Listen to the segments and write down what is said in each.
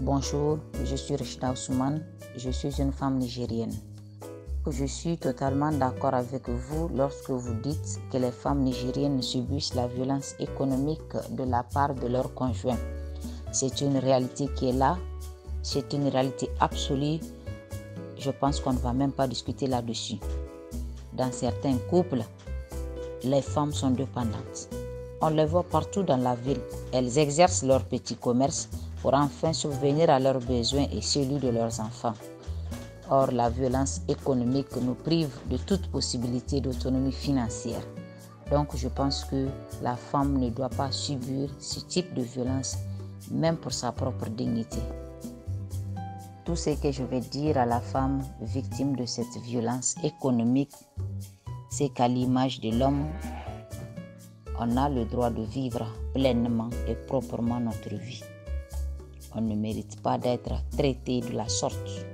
Bonjour, je suis Rachida Ousmane, je suis une femme nigérienne. Je suis totalement d'accord avec vous lorsque vous dites que les femmes nigériennes subissent la violence économique de la part de leurs conjoints. C'est une réalité qui est là, c'est une réalité absolue. Je pense qu'on ne va même pas discuter là-dessus. Dans certains couples, les femmes sont dépendantes. On les voit partout dans la ville. Elles exercent leur petit commerce pour enfin subvenir à leurs besoins et celui de leurs enfants. Or, la violence économique nous prive de toute possibilité d'autonomie financière. Donc, je pense que la femme ne doit pas subir ce type de violence, même pour sa propre dignité. Tout ce que je vais dire à la femme victime de cette violence économique, c'est qu'à l'image de l'homme, on a le droit de vivre pleinement et proprement notre vie. On ne mérite pas d'être traité de la sorte,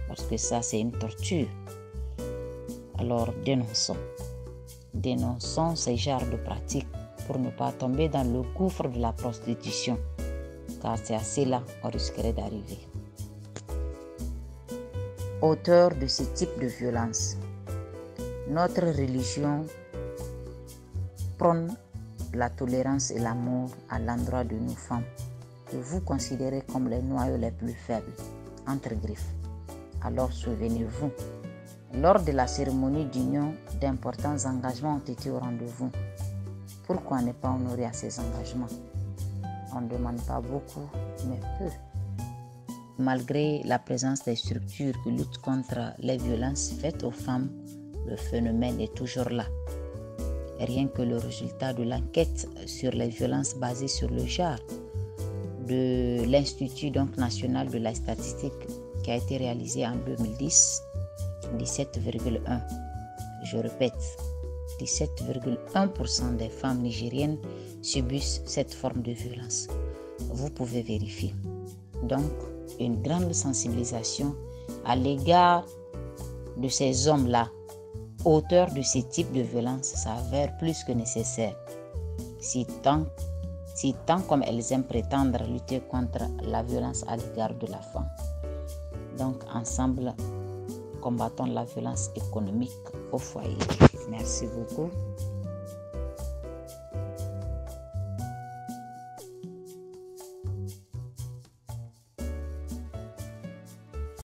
parce que ça, c'est une torture. Alors, dénonçons ces genres de pratiques pour ne pas tomber dans le gouffre de la prostitution, car c'est à cela qu'on risquerait d'arriver. Auteur de ce type de violence, notre religion prône la tolérance et l'amour à l'endroit de nos femmes, que vous considérez comme les noyaux les plus faibles, entre griffes. Alors souvenez-vous, lors de la cérémonie d'union, d'importants engagements ont été au rendez-vous. Pourquoi ne pas honorer à ces engagements? On ne demande pas beaucoup, mais peu. Malgré la présence des structures qui luttent contre les violences faites aux femmes, le phénomène est toujours là. Rien que le résultat de l'enquête sur les violences basées sur le genre de l'Institut national de la statistique qui a été réalisé en 2010, 17,1. Je répète, 17,1% des femmes nigériennes subissent cette forme de violence. Vous pouvez vérifier. Donc, une grande sensibilisation à l'égard de ces hommes-là, auteurs de ce type de violence, s'avère plus que nécessaire. Si tant comme elles aiment prétendre lutter contre la violence à l'égard de la femme. Donc, ensemble, combattons la violence économique au foyer. Merci beaucoup.